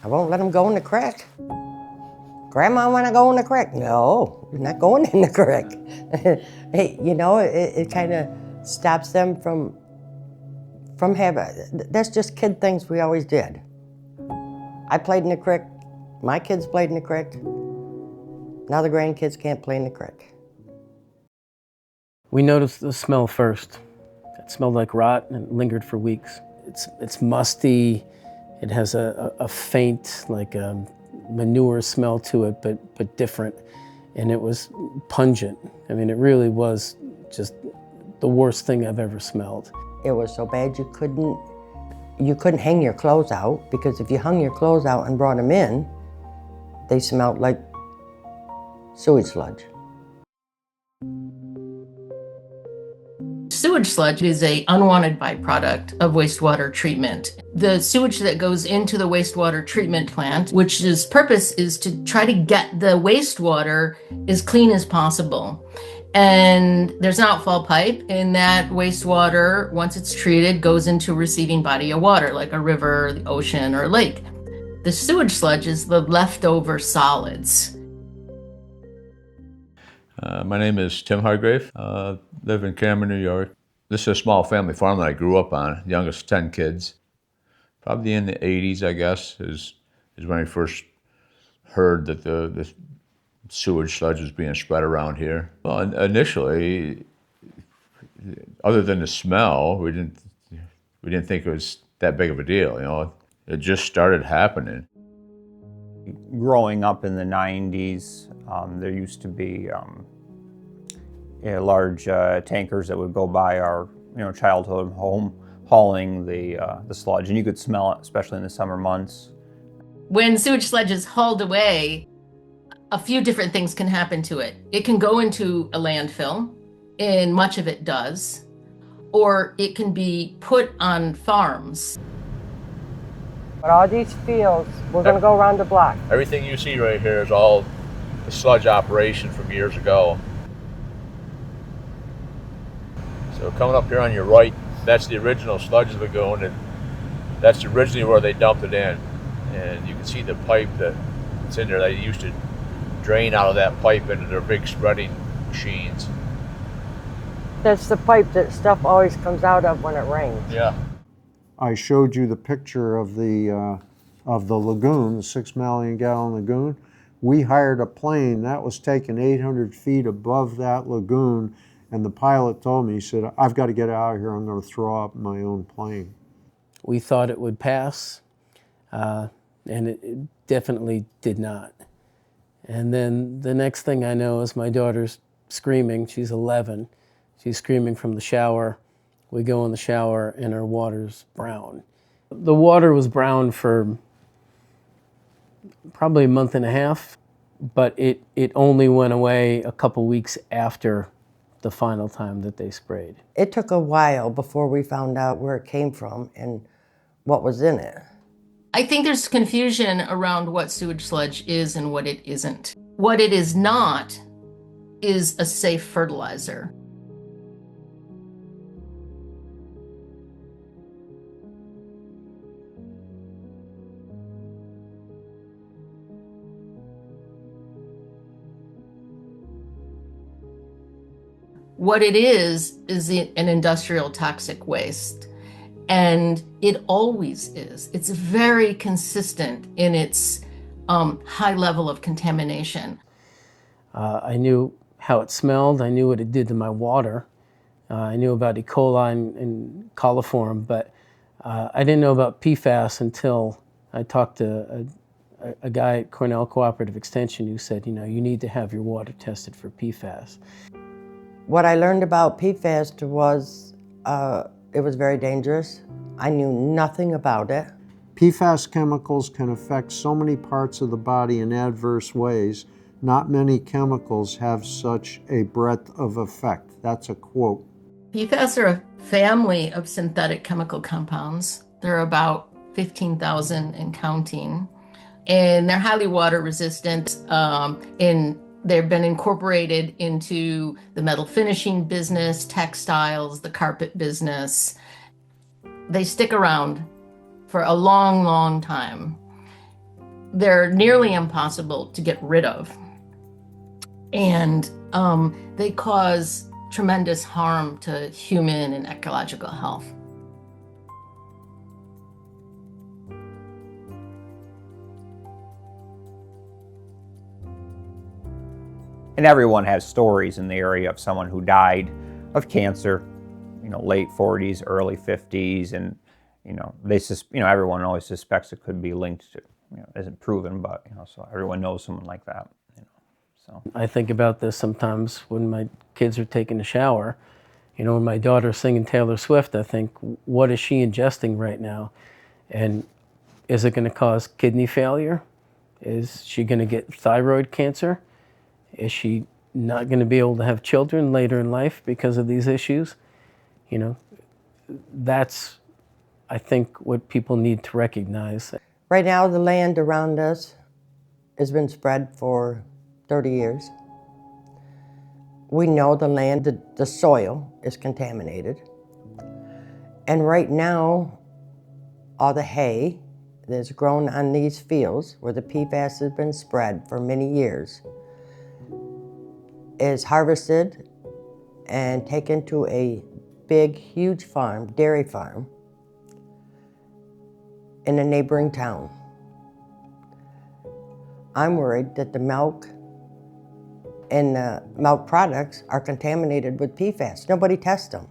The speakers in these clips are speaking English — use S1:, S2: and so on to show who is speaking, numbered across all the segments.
S1: I won't let them go in the creek. Grandma, want to go in the creek? No, you're not going in the creek. Hey, you know, it kind of stops them from having, that's just kid things we always did. I played in the creek, my kids played in the creek. Now the grandkids can't play in the creek.
S2: We noticed the smell first. It smelled like rot and it lingered for weeks. It's musty. It has a faint, like a manure smell to it, but different. And it was pungent. I mean, it really was just the worst thing I've ever smelled.
S1: It was so bad you couldn't hang your clothes out, because if you hung your clothes out and brought them in, they smelled like sewage sludge.
S3: Sewage sludge is an unwanted byproduct of wastewater treatment. The sewage that goes into the wastewater treatment plant, which its purpose is to try to get the wastewater as clean as possible. And there's an outfall pipe, and that wastewater, once it's treated, goes into a receiving body of water, like a river, the ocean, or a lake. The sewage sludge is the leftover solids.
S4: My name is Tim Hargrave. Live in Cameron, New York. This is a small family farm that I grew up on, youngest 10 kids. Probably in the 80s, I guess, is when I first heard that the sewage sludge was being spread around here. Well, initially, other than the smell, we didn't think it was that big of a deal, you know. It just started happening.
S5: Growing up in the 90s, there used to be large tankers that would go by our childhood home hauling the sludge, and you could smell it, especially in the summer months.
S3: When sewage sludge is hauled away, a few different things can happen to it. It can go into a landfill, and much of it does, or it can be put on farms.
S1: But all these fields, we're going to go around the block.
S4: Everything you see right here is all the sludge operation from years ago. So coming up here on your right, that's the original sludge lagoon, and that's originally where they dumped it in. And you can see the pipe that's in there. They used to drain out of that pipe into their big spreading machines.
S1: That's the pipe that stuff always comes out of when it rains.
S4: Yeah.
S6: I showed you the picture of the lagoon, the 6 million gallon lagoon. We hired a plane that was taken 800 feet above that lagoon, and the pilot told me, he said, "I've got to get out of here, I'm going to throw up my own plane."
S2: We thought it would pass, and it definitely did not. And then the next thing I know is my daughter's screaming. She's 11. She's screaming from the shower. We go in the shower and our water's brown. The water was brown for probably a month and a half, but it only went away a couple weeks after the final time that they sprayed.
S1: It took a while before we found out where it came from and what was in it.
S3: I think there's confusion around what sewage sludge is and what it isn't. What it is not is a safe fertilizer. What it is an industrial toxic waste. And it always is. It's very consistent in its high level of contamination.
S2: I knew how it smelled. I knew what it did to my water. I knew about E. coli and coliform, but I didn't know about PFAS until I talked to a guy at Cornell Cooperative Extension who said, you need to have your water tested for PFAS.
S1: What I learned about PFAS was it was very dangerous. I knew nothing about it.
S6: PFAS chemicals can affect so many parts of the body in adverse ways. Not many chemicals have such a breadth of effect. That's a quote.
S3: PFAS are a family of synthetic chemical compounds. There are about 15,000 and counting. And they're highly water resistant. They've been incorporated into the metal finishing business, textiles, the carpet business. They stick around for a long, long time. They're nearly impossible to get rid of. And they cause tremendous harm to human and ecological health.
S5: And everyone has stories in the area of someone who died of cancer, late 40s, early 50s, and everyone always suspects it could be linked to, isn't proven, but so everyone knows someone like that. So
S2: I think about this sometimes when my kids are taking a shower. When my daughter's singing Taylor Swift, I think, what is she ingesting right now? And is it going to cause kidney failure? Is she going to get thyroid cancer? Is she not going to be able to have children later in life because of these issues? That's, I think, what people need to recognize.
S1: Right now, the land around us has been spread for 30 years. We know the land, the soil is contaminated. And right now, all the hay that's grown on these fields where the PFAS has been spread for many years is harvested and taken to a big, huge farm, dairy farm, in a neighboring town. I'm worried that the milk and the milk products are contaminated with PFAS. Nobody tests them.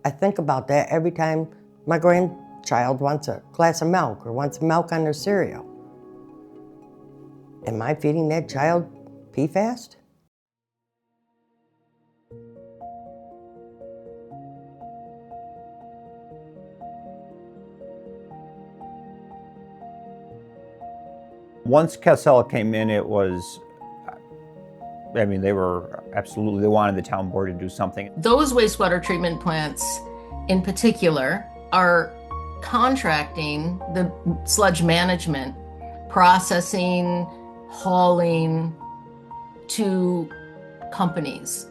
S1: I think about that every time my grandchild wants a glass of milk or wants milk on their cereal. Am I feeding that child PFAS?
S5: once Casella came in, it was, they wanted the town board to do something.
S3: Those wastewater treatment plants in particular are contracting the sludge management, processing, hauling to companies.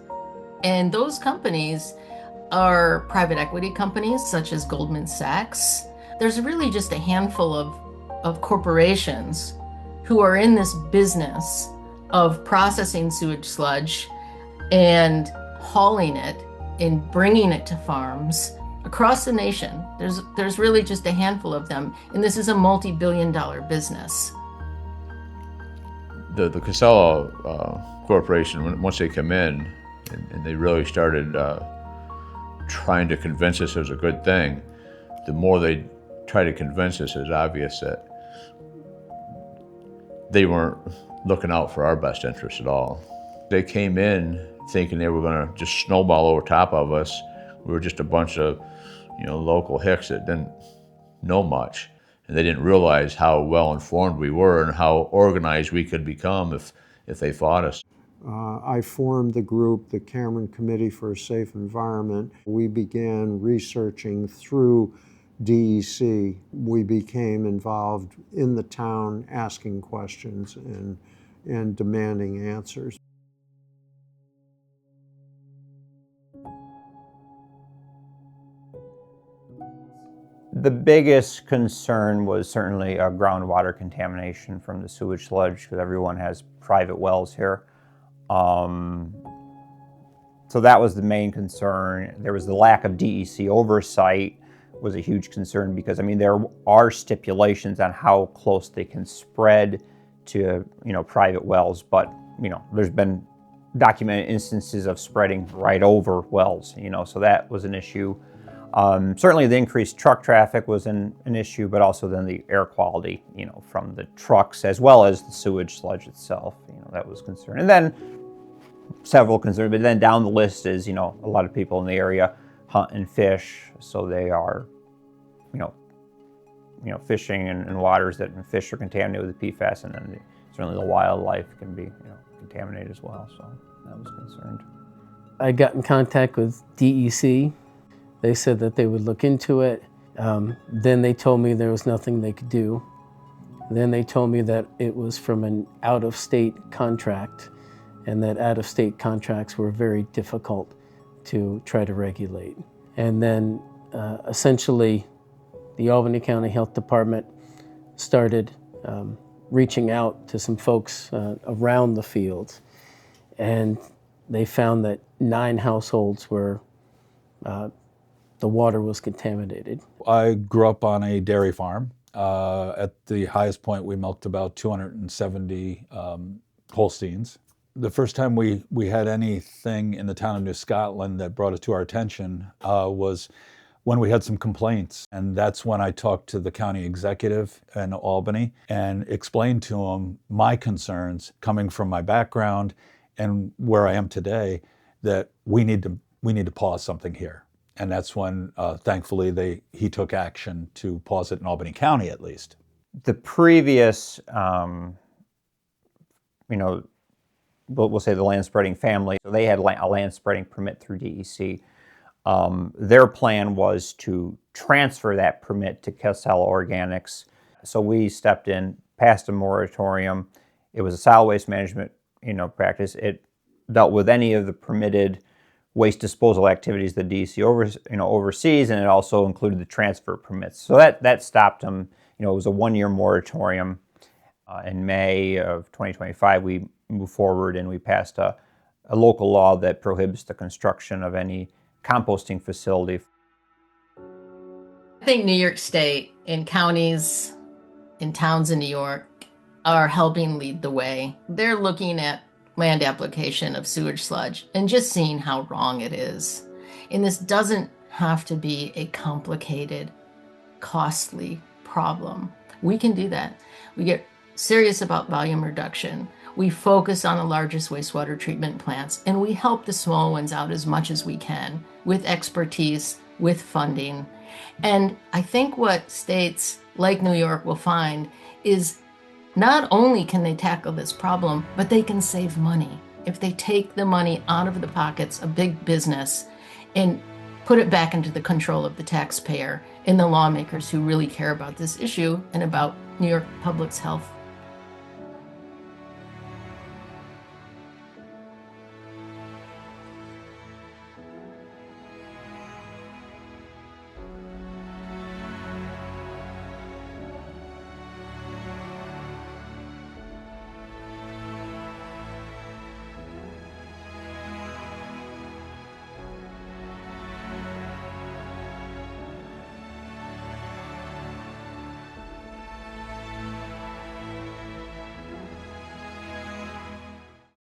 S3: And those companies are private equity companies such as Goldman Sachs. There's really just a handful of corporations who are in this business of processing sewage sludge and hauling it and bringing it to farms across the nation. There's really just a handful of them, and this is a multi-billion-dollar business.
S4: The Casella Corporation, once they come in and they really started trying to convince us it was a good thing, the more they try to convince us, it's obvious that they weren't looking out for our best interests at all. They came in thinking they were going to just snowball over top of us. We were just a bunch of, local hicks that didn't know much. And they didn't realize how well informed we were and how organized we could become if they fought us.
S6: I formed the group, the Cameron Committee for a Safe Environment. We began researching through DEC. We became involved in the town, asking questions and demanding answers.
S5: The biggest concern was certainly groundwater contamination from the sewage sludge, because everyone has private wells here. So that was the main concern. There was the lack of DEC oversight was a huge concern, because there are stipulations on how close they can spread to private wells, but there's been documented instances of spreading right over wells, so that was an issue. Certainly the increased truck traffic was an issue, but also then the air quality, from the trucks as well as the sewage sludge itself, that was a concern. And then several concerns, but then down the list is, a lot of people in the area hunt and fish, so they are, fishing in waters that fish are contaminated with the PFAS, and then certainly the wildlife can be, contaminated as well, so that was concerned.
S2: I got in contact with DEC. They said that they would look into it. Then they told me there was nothing they could do. Then they told me that it was from an out-of-state contract, and that out-of-state contracts were very difficult to try to regulate. And then essentially the Albany County Health Department started reaching out to some folks around the fields, and they found that 9 households were, the water was contaminated.
S7: I grew up on a dairy farm. At the highest point, we milked about 270 Holsteins. The first time we had anything in the town of New Scotland that brought it to our attention was when we had some complaints. And that's when I talked to the county executive in Albany and explained to him my concerns coming from my background and where I am today, that we need to pause something here. And that's when, thankfully, he took action to pause it in Albany County, at least.
S5: The previous, we'll say the land spreading family, so they had a land spreading permit through DEC. Their plan was to transfer that permit to Casella Organics. So we stepped in, passed a moratorium. It was a solid waste management, practice. It dealt with any of the permitted waste disposal activities that DEC oversees, and it also included the transfer permits. So that stopped them. It was a 1-year moratorium. In May of 2025, we moved forward and we passed a local law that prohibits the construction of any composting facility.
S3: I think New York State and counties and towns in New York are helping lead the way. They're looking at land application of sewage sludge and just seeing how wrong it is. And this doesn't have to be a complicated, costly problem. We can do that. We get serious about volume reduction. We focus on the largest wastewater treatment plants, and we help the small ones out as much as we can with expertise, with funding. And I think what states like New York will find is not only can they tackle this problem, but they can save money. If they take the money out of the pockets of big business and put it back into the control of the taxpayer and the lawmakers who really care about this issue and about New York public's health.